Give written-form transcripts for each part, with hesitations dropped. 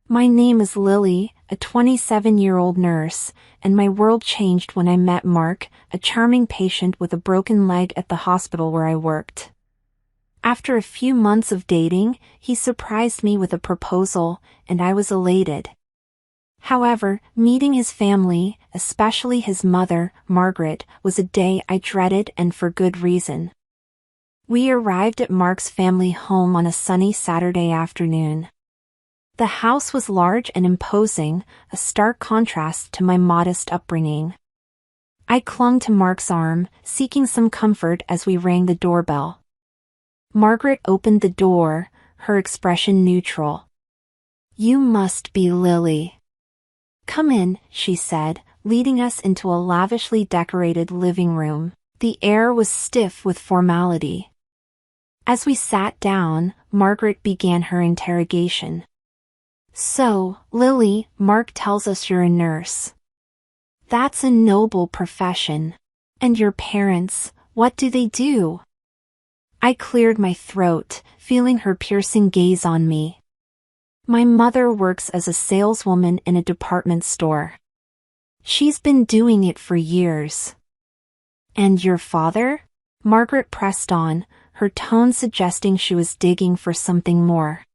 My name is Lily, a 27-year-old nurse, and my world changed when I met Mark, a charming patient with a broken leg at the hospital where I worked. After a few months of dating, he surprised me with a proposal, and I was elated. However, meeting his family, especially his mother, Margaret, was a day I dreaded, and for good reason. We arrived at Mark's family home on a sunny Saturday afternoon. The house was large and imposing, a stark contrast to my modest upbringing. I clung to Mark's arm, seeking some comfort as we rang the doorbell. Margaret opened the door, her expression neutral. "You must be Lily. Come in," she said, leading us into a lavishly decorated living room. The air was stiff with formality. As we sat down, Margaret began her interrogation. "So, Lily, Mark tells us you're a nurse. That's a noble profession. And your parents, what do they do?" I cleared my throat, feeling her piercing gaze on me. "My mother works as a saleswoman in a department store. She's been doing it for years." "And your father?" Margaret pressed on, her tone suggesting she was digging for something more.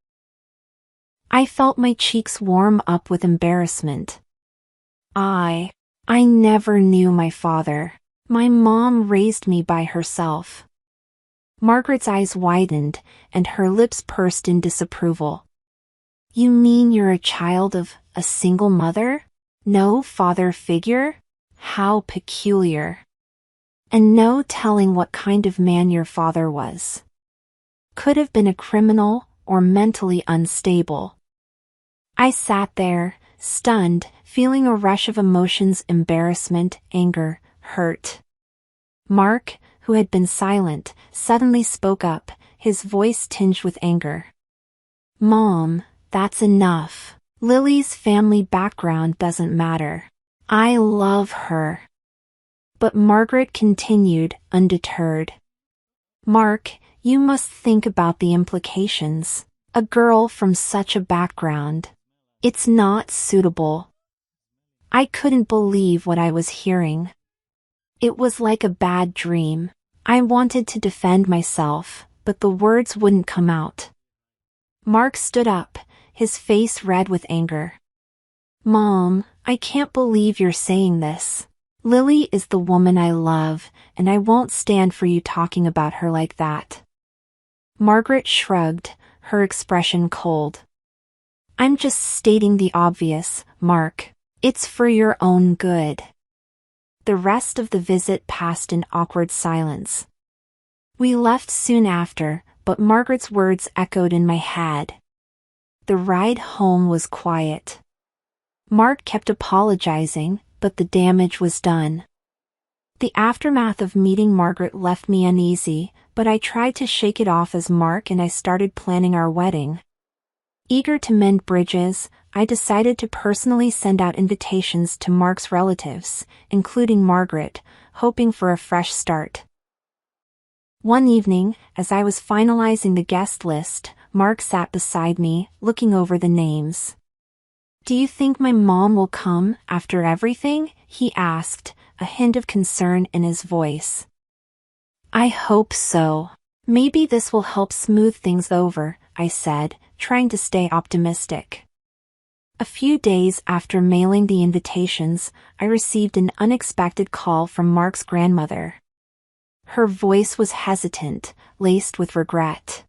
I felt my cheeks warm up with embarrassment. I never knew my father. My mom raised me by herself." Margaret's eyes widened, and her lips pursed in disapproval. "You mean you're a child of a single mother? No father figure? How peculiar. And no telling what kind of man your father was. Could have been a criminal, or mentally unstable." I sat there, stunned, feeling a rush of emotions: embarrassment, anger, hurt. Mark, who had been silent, suddenly spoke up, his voice tinged with anger. "Mom, that's enough. Lily's family background doesn't matter. I love her." But Margaret continued, undeterred. "Mark, you must think about the implications. A girl from such a background. It's not suitable." I couldn't believe what I was hearing. It was like a bad dream. I wanted to defend myself, but the words wouldn't come out. Mark stood up, his face red with anger. "Mom, I can't believe you're saying this. Lily is the woman I love, and I won't stand for you talking about her like that." Margaret shrugged, her expression cold. "I'm just stating the obvious, Mark. It's for your own good." The rest of the visit passed in awkward silence. We left soon after, but Margaret's words echoed in my head. The ride home was quiet. Mark kept apologizing, but the damage was done. The aftermath of meeting Margaret left me uneasy, but I tried to shake it off as Mark and I started planning our wedding. Eager to mend bridges, I decided to personally send out invitations to Mark's relatives, including Margaret, hoping for a fresh start. One evening, as I was finalizing the guest list, Mark sat beside me, looking over the names. "Do you think my mom will come, after everything?" he asked, a hint of concern in his voice. "I hope so. Maybe this will help smooth things over," I said, trying to stay optimistic. A few days after mailing the invitations, I received an unexpected call from Mark's grandmother. Her voice was hesitant, laced with regret.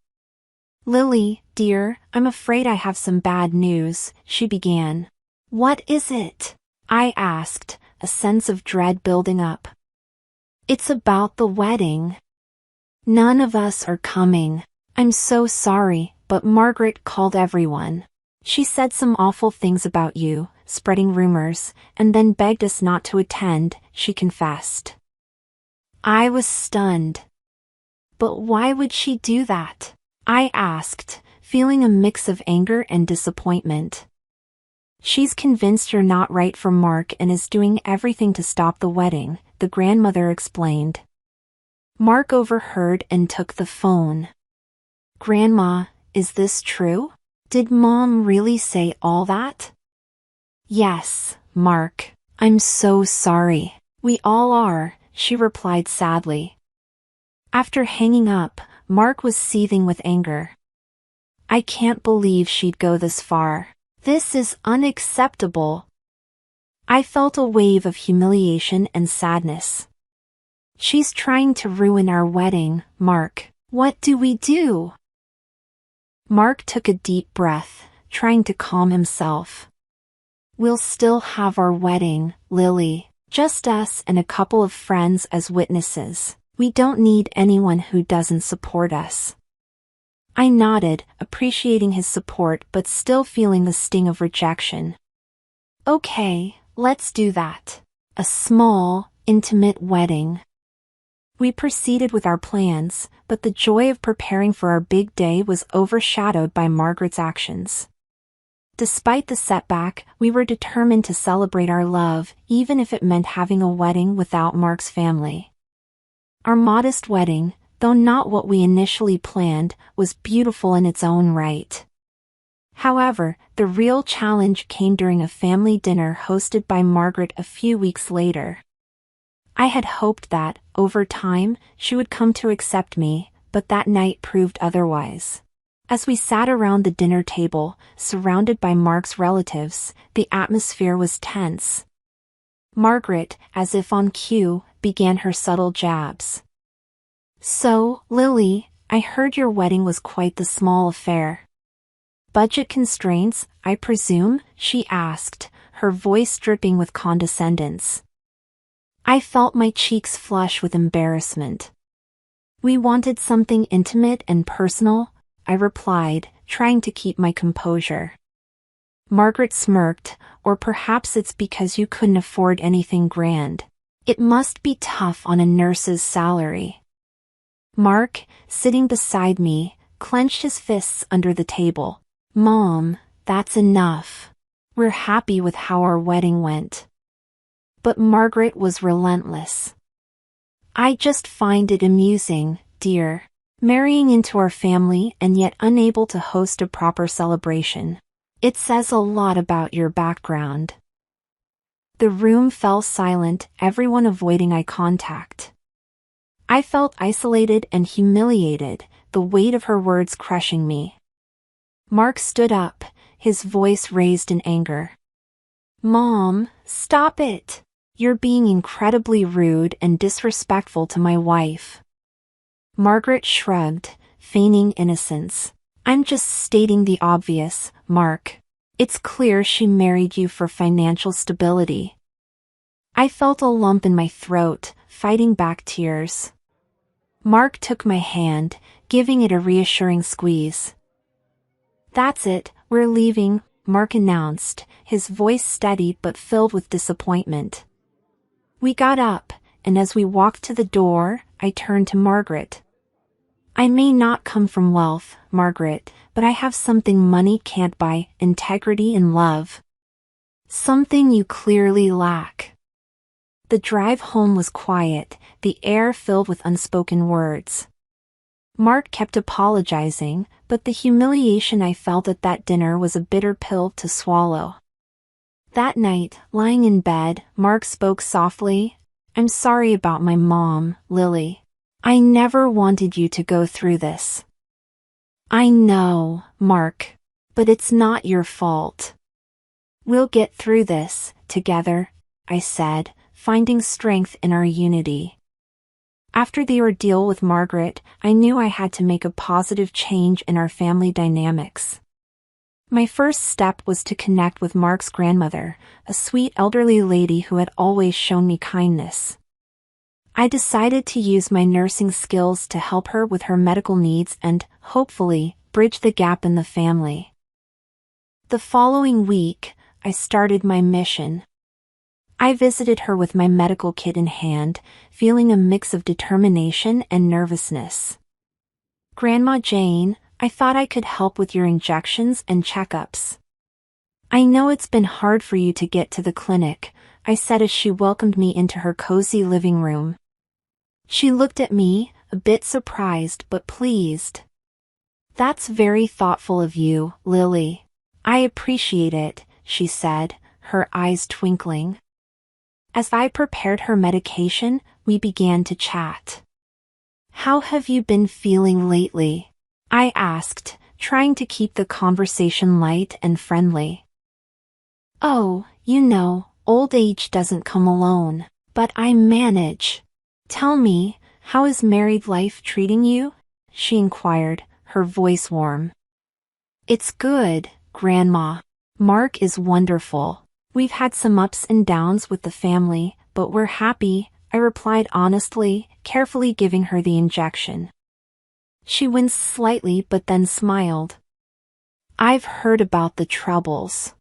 "Lily, dear, I'm afraid I have some bad news," she began. "What is it?" I asked, a sense of dread building up. "It's about the wedding. None of us are coming. I'm so sorry, but Margaret called everyone. She said some awful things about you, spreading rumors, and then begged us not to attend," she confessed. I was stunned. "But why would she do that?" I asked, feeling a mix of anger and disappointment. "She's convinced you're not right for Mark and is doing everything to stop the wedding," the grandmother explained. Mark overheard and took the phone. "Grandma, is this true? Did Mom really say all that? Yes, Mark. I'm so sorry. We all are, she replied sadly. After hanging up, Mark was seething with anger. I can't believe she'd go this far. This is unacceptable. I felt a wave of humiliation and sadness. She's trying to ruin our wedding, Mark. What do we do? Mark took a deep breath, trying to calm himself. We'll still have our wedding, Lily. Just us and a couple of friends as witnesses. We don't need anyone who doesn't support us. I nodded, appreciating his support but still feeling the sting of rejection. Okay, let's do that. A small, intimate wedding. We proceeded with our plans, but the joy of preparing for our big day was overshadowed by Margaret's actions. Despite the setback, we were determined to celebrate our love, even if it meant having a wedding without Mark's family. Our modest wedding, though not what we initially planned, was beautiful in its own right. However, the real challenge came during a family dinner hosted by Margaret a few weeks later. I had hoped that, over time, she would come to accept me, but that night proved otherwise. As we sat around the dinner table, surrounded by Mark's relatives, the atmosphere was tense. Margaret, as if on cue, began her subtle jabs. So, Lily, I heard your wedding was quite the small affair. Budget constraints, I presume? She asked, her voice dripping with condescendence. I felt my cheeks flush with embarrassment. We wanted something intimate and personal, I replied, trying to keep my composure. Margaret smirked, or perhaps it's because you couldn't afford anything grand. It must be tough on a nurse's salary. Mark, sitting beside me, clenched his fists under the table. Mom, that's enough. We're happy with how our wedding went. But Margaret was relentless. I just find it amusing, dear. Marrying into our family and yet unable to host a proper celebration. It says a lot about your background. The room fell silent, everyone avoiding eye contact. I felt isolated and humiliated, the weight of her words crushing me. Mark stood up, his voice raised in anger. Mom, stop it. You're being incredibly rude and disrespectful to my wife. Margaret shrugged, feigning innocence. I'm just stating the obvious, Mark. It's clear she married you for financial stability. I felt a lump in my throat, fighting back tears. Mark took my hand, giving it a reassuring squeeze. That's it, we're leaving, Mark announced, his voice steady but filled with disappointment. We got up, and as we walked to the door, I turned to Margaret. I may not come from wealth, Margaret, but I have something money can't buy, integrity and love. Something you clearly lack. The drive home was quiet, the air filled with unspoken words. Mark kept apologizing, but the humiliation I felt at that dinner was a bitter pill to swallow. That night, lying in bed, Mark spoke softly. I'm sorry about my mom, Lily. I never wanted you to go through this. I know, Mark. But it's not your fault. We'll get through this, together, I said, finding strength in our unity. After the ordeal with Margaret, I knew I had to make a positive change in our family dynamics. My first step was to connect with Mark's grandmother, a sweet elderly lady who had always shown me kindness. I decided to use my nursing skills to help her with her medical needs and, hopefully, bridge the gap in the family. The following week, I started my mission. I visited her with my medical kit in hand, feeling a mix of determination and nervousness. Grandma Jane, I thought I could help with your injections and checkups. I know it's been hard for you to get to the clinic, I said as she welcomed me into her cozy living room. She looked at me, a bit surprised but pleased. That's very thoughtful of you, Lily. I appreciate it, she said, her eyes twinkling. As I prepared her medication, we began to chat. How have you been feeling lately? I asked, trying to keep the conversation light and friendly. Oh, old age doesn't come alone, but I manage. Tell me, how is married life treating you? She inquired, her voice warm. It's good, Grandma. Mark is wonderful. We've had some ups and downs with the family, but we're happy, I replied honestly, carefully giving her the injection. She winced slightly but then smiled. I've heard about the troubles.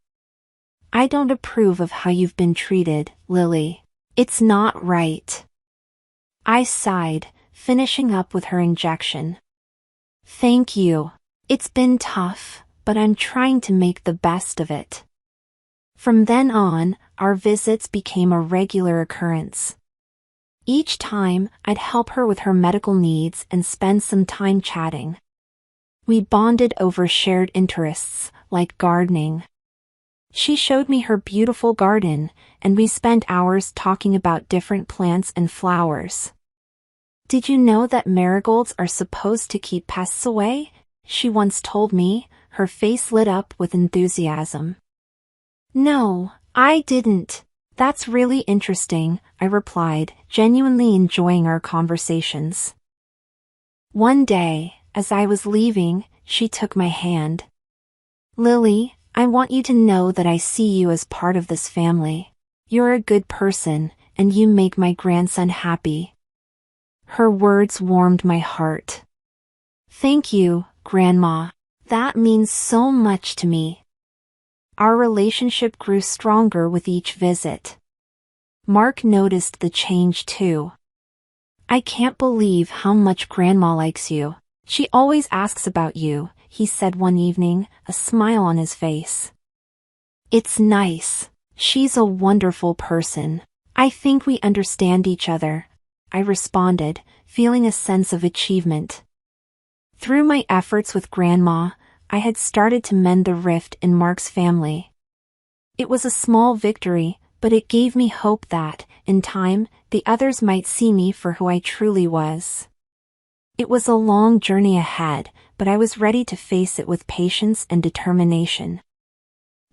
I don't approve of how you've been treated, Lily. It's not right. I sighed, finishing up with her injection. Thank you. It's been tough, but I'm trying to make the best of it. From then on, our visits became a regular occurrence. Each time, I'd help her with her medical needs and spend some time chatting. We bonded over shared interests, like gardening. She showed me her beautiful garden, and we spent hours talking about different plants and flowers. Did you know that marigolds are supposed to keep pests away? She once told me, her face lit up with enthusiasm. No, I didn't. That's really interesting, I replied, genuinely enjoying our conversations. One day, as I was leaving, she took my hand. Lily, I want you to know that I see you as part of this family. You're a good person, and you make my grandson happy. Her words warmed my heart. Thank you, Grandma. That means so much to me. Our relationship grew stronger with each visit. Mark noticed the change too. I can't believe how much Grandma likes you. She always asks about you, he said one evening, a smile on his face. It's nice. She's a wonderful person. I think we understand each other, I responded, feeling a sense of achievement. Through my efforts with Grandma, I had started to mend the rift in Mark's family. It was a small victory, but it gave me hope that, in time, the others might see me for who I truly was. It was a long journey ahead, but I was ready to face it with patience and determination.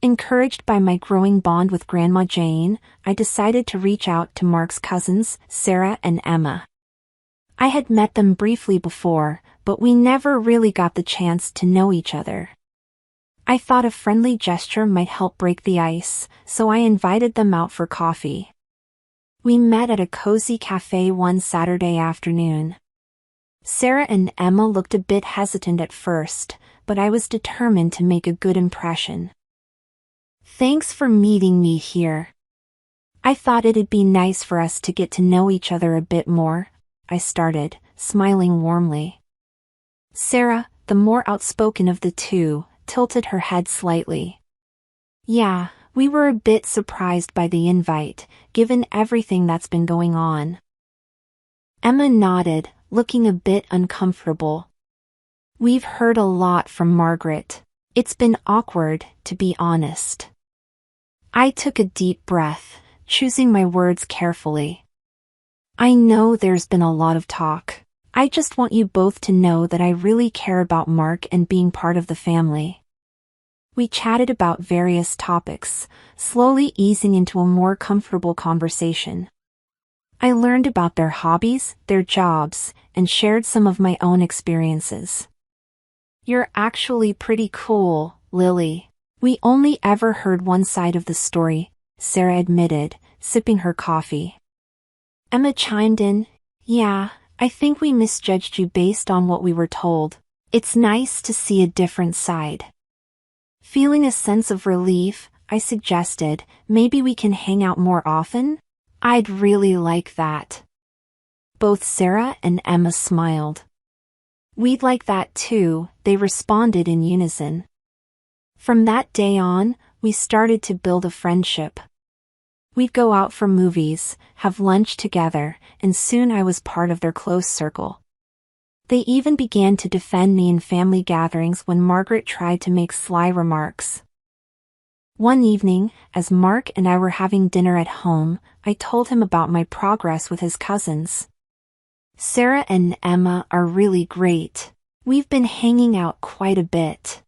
Encouraged by my growing bond with Grandma Jane, I decided to reach out to Mark's cousins, Sarah and Emma. I had met them briefly before, but we never really got the chance to know each other. I thought a friendly gesture might help break the ice, so I invited them out for coffee. We met at a cozy cafe one Saturday afternoon. Sarah and Emma looked a bit hesitant at first, but I was determined to make a good impression. Thanks for meeting me here. I thought it'd be nice for us to get to know each other a bit more, I started, smiling warmly. Sarah, the more outspoken of the two, tilted her head slightly. Yeah, we were a bit surprised by the invite, given everything that's been going on. Emma nodded, looking a bit uncomfortable. We've heard a lot from Margaret. It's been awkward, to be honest. I took a deep breath, choosing my words carefully. I know there's been a lot of talk. I just want you both to know that I really care about Mark and being part of the family. We chatted about various topics, slowly easing into a more comfortable conversation. I learned about their hobbies, their jobs, and shared some of my own experiences. You're actually pretty cool, Lily. We only ever heard one side of the story, Sarah admitted, sipping her coffee. Emma chimed in, Yeah, I think we misjudged you based on what we were told. It's nice to see a different side. Feeling a sense of relief, I suggested, maybe we can hang out more often? I'd really like that. Both Sarah and Emma smiled. We'd like that too, they responded in unison. From that day on, we started to build a friendship. We'd go out for movies, have lunch together, and soon I was part of their close circle. They even began to defend me in family gatherings when Margaret tried to make sly remarks. One evening, as Mark and I were having dinner at home, I told him about my progress with his cousins. Sarah and Emma are really great. We've been hanging out quite a bit.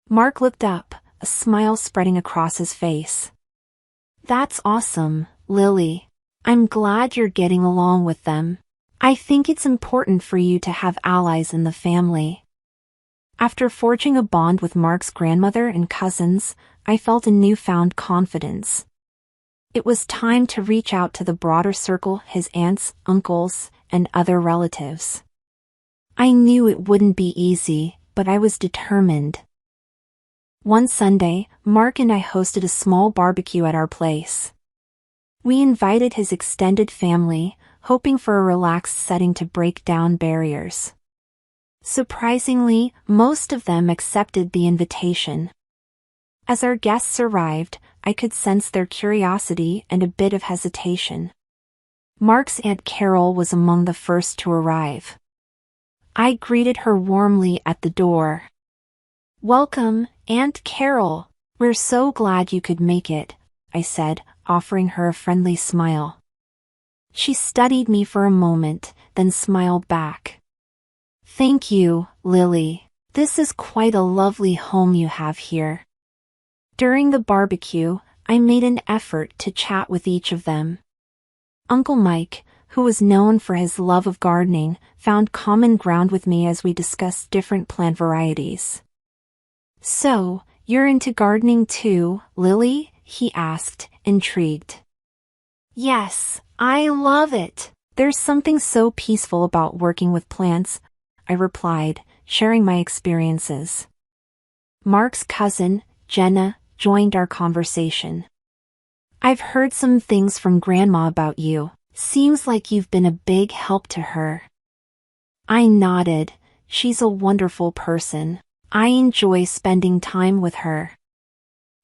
Mark looked up, a smile spreading across his face. That's awesome, Lily. I'm glad you're getting along with them. I think it's important for you to have allies in the family. After forging a bond with Mark's grandmother and cousins, I felt a newfound confidence. It was time to reach out to the broader circle, his aunts, uncles, and other relatives. I knew it wouldn't be easy, but I was determined. One Sunday, Mark and I hosted a small barbecue at our place. We invited his extended family, hoping for a relaxed setting to break down barriers. Surprisingly, most of them accepted the invitation. As our guests arrived, I could sense their curiosity and a bit of hesitation. Mark's Aunt Carol was among the first to arrive. I greeted her warmly at the door. "Welcome, Aunt Carol. We're so glad you could make it," I said, offering her a friendly smile. She studied me for a moment, then smiled back. "Thank you, Lily. This is quite a lovely home you have here." During the barbecue, I made an effort to chat with each of them. Uncle Mike, who was known for his love of gardening, found common ground with me as we discussed different plant varieties. "So, you're into gardening too, Lily?" he asked, intrigued. "Yes, I love it. There's something so peaceful about working with plants," I replied, sharing my experiences. Mark's cousin, Jenna, joined our conversation. "I've heard some things from Grandma about you. Seems like you've been a big help to her." I nodded. She's a wonderful person. I enjoy spending time with her.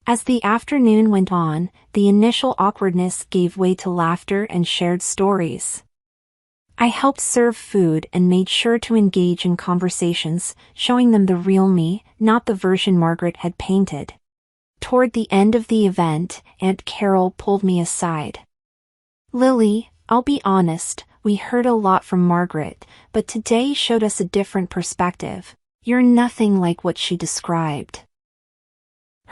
As the afternoon went on, the initial awkwardness gave way to laughter and shared stories. I helped serve food and made sure to engage in conversations, showing them the real me, not the version Margaret had painted. Toward the end of the event, Aunt Carol pulled me aside. "Lily, I'll be honest, we heard a lot from Margaret, but today showed us a different perspective. You're nothing like what she described."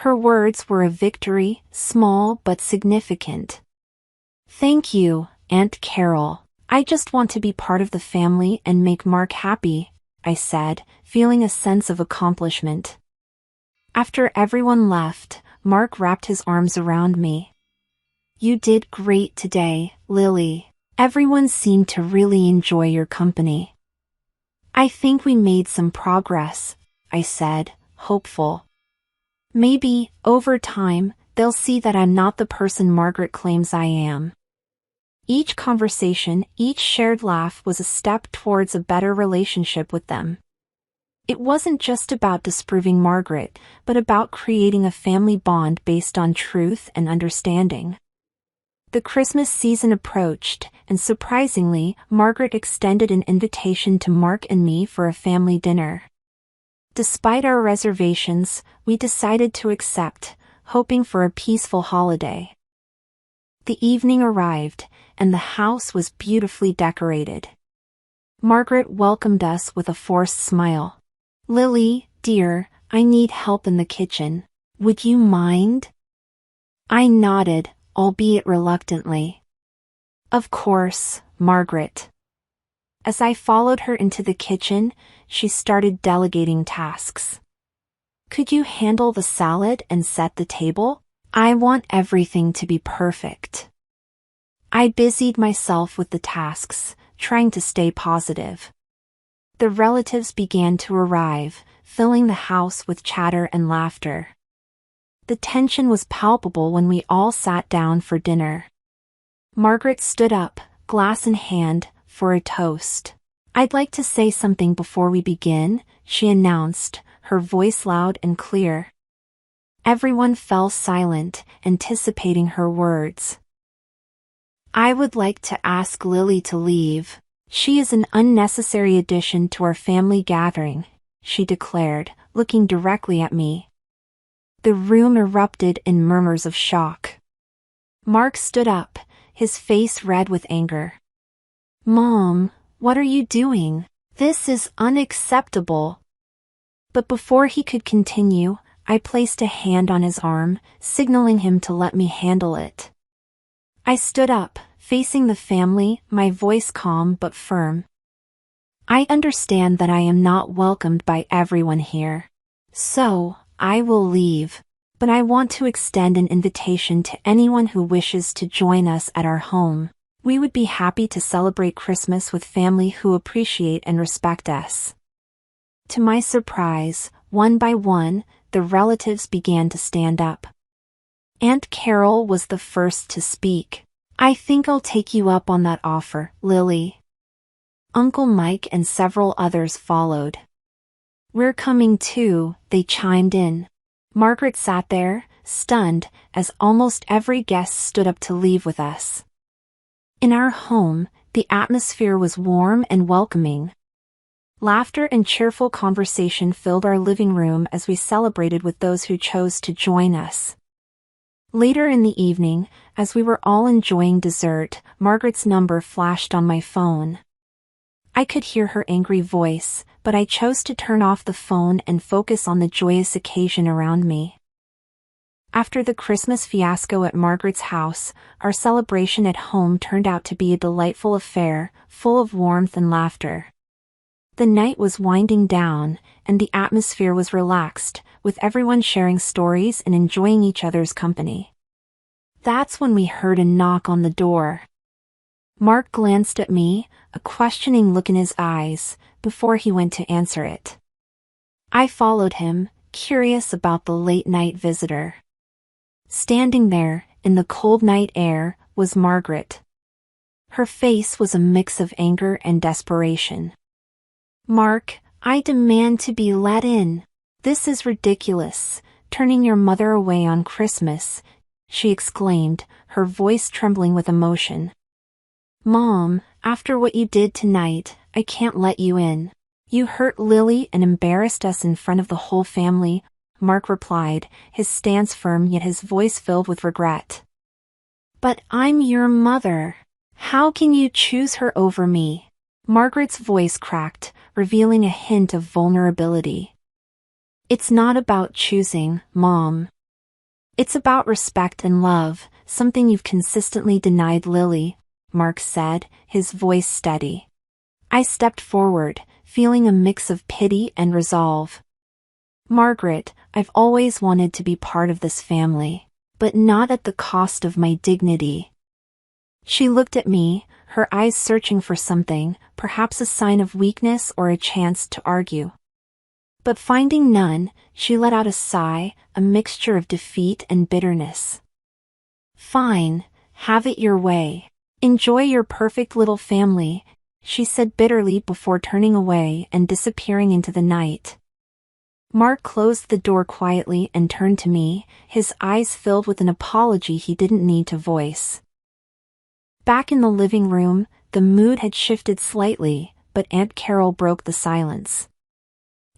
Her words were a victory, small but significant. "Thank you, Aunt Carol. I just want to be part of the family and make Mark happy," I said, feeling a sense of accomplishment. After everyone left, Mark wrapped his arms around me. "You did great today, Lily. Everyone seemed to really enjoy your company." "I think we made some progress," I said, hopeful. "Maybe, over time, they'll see that I'm not the person Margaret claims I am." Each conversation, each shared laugh was a step towards a better relationship with them. It wasn't just about disproving Margaret, but about creating a family bond based on truth and understanding. The Christmas season approached, and surprisingly, Margaret extended an invitation to Mark and me for a family dinner. Despite our reservations, we decided to accept, hoping for a peaceful holiday. The evening arrived, and the house was beautifully decorated. Margaret welcomed us with a forced smile. "Lily, dear, I need help in the kitchen. Would you mind?" I nodded, albeit reluctantly. "Of course, Margaret." As I followed her into the kitchen, she started delegating tasks. "Could you handle the salad and set the table? I want everything to be perfect." I busied myself with the tasks, trying to stay positive. The relatives began to arrive, filling the house with chatter and laughter. The tension was palpable when we all sat down for dinner. Margaret stood up, glass in hand, for a toast. "I'd like to say something before we begin," she announced, her voice loud and clear. Everyone fell silent, anticipating her words. "I would like to ask Lily to leave. "She is an unnecessary addition to our family gathering," she declared, looking directly at me. The room erupted in murmurs of shock. Mark stood up, his face red with anger. "Mom, what are you doing? This is unacceptable." But before he could continue, I placed a hand on his arm, signaling him to let me handle it. I stood up, facing the family, my voice calm but firm. "I understand that I am not welcomed by everyone here. So, I will leave. But I want to extend an invitation to anyone who wishes to join us at our home. We would be happy to celebrate Christmas with family who appreciate and respect us." To my surprise, one by one, the relatives began to stand up. Aunt Carol was the first to speak. "I think I'll take you up on that offer, Lily." Uncle Mike and several others followed. "We're coming too," they chimed in. Margaret sat there, stunned, as almost every guest stood up to leave with us. In our home, the atmosphere was warm and welcoming. Laughter and cheerful conversation filled our living room as we celebrated with those who chose to join us. Later in the evening, as we were all enjoying dessert, Margaret's number flashed on my phone. I could hear her angry voice, but I chose to turn off the phone and focus on the joyous occasion around me. After the Christmas fiasco at Margaret's house, our celebration at home turned out to be a delightful affair, full of warmth and laughter. The night was winding down, and the atmosphere was relaxed, with everyone sharing stories and enjoying each other's company. That's when we heard a knock on the door. Mark glanced at me, a questioning look in his eyes, before he went to answer it. I followed him, curious about the late-night visitor. Standing there, in the cold night air, was Margaret. Her face was a mix of anger and desperation. "Mark, I demand to be let in. This is ridiculous, turning your mother away on Christmas," she exclaimed, her voice trembling with emotion. "Mom, after what you did tonight, I can't let you in. You hurt Lily and embarrassed us in front of the whole family," Mark replied, his stance firm yet his voice filled with regret. "But I'm your mother. How can you choose her over me?" Margaret's voice cracked, revealing a hint of vulnerability. "It's not about choosing, Mom. It's about respect and love, something you've consistently denied Lily," Mark said, his voice steady. I stepped forward, feeling a mix of pity and resolve. "Margaret, I've always wanted to be part of this family, but not at the cost of my dignity." She looked at me, her eyes searching for something, perhaps a sign of weakness or a chance to argue. But finding none, she let out a sigh, a mixture of defeat and bitterness. "Fine, have it your way. Enjoy your perfect little family," she said bitterly before turning away and disappearing into the night. Mark closed the door quietly and turned to me, his eyes filled with an apology he didn't need to voice. Back in the living room, the mood had shifted slightly, but Aunt Carol broke the silence.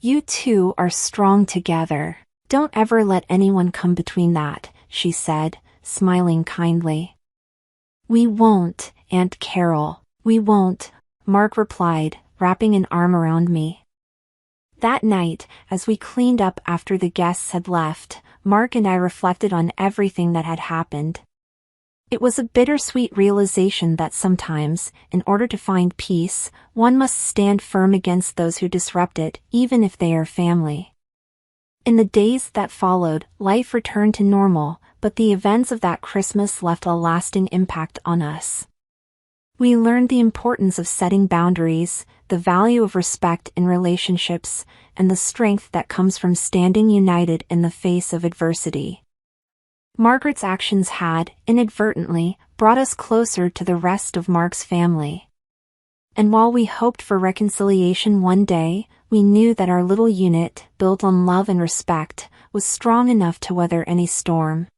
"You two are strong together. Don't ever let anyone come between that," she said, smiling kindly. "We won't, Aunt Carol, we won't," Mark replied, wrapping an arm around me. That night, as we cleaned up after the guests had left, Mark and I reflected on everything that had happened. It was a bittersweet realization that sometimes, in order to find peace, one must stand firm against those who disrupt it, even if they are family. In the days that followed, life returned to normal, but the events of that Christmas left a lasting impact on us. We learned the importance of setting boundaries, the value of respect in relationships, and the strength that comes from standing united in the face of adversity. Margaret's actions had, inadvertently, brought us closer to the rest of Mark's family. And while we hoped for reconciliation one day, we knew that our little unit, built on love and respect, was strong enough to weather any storm.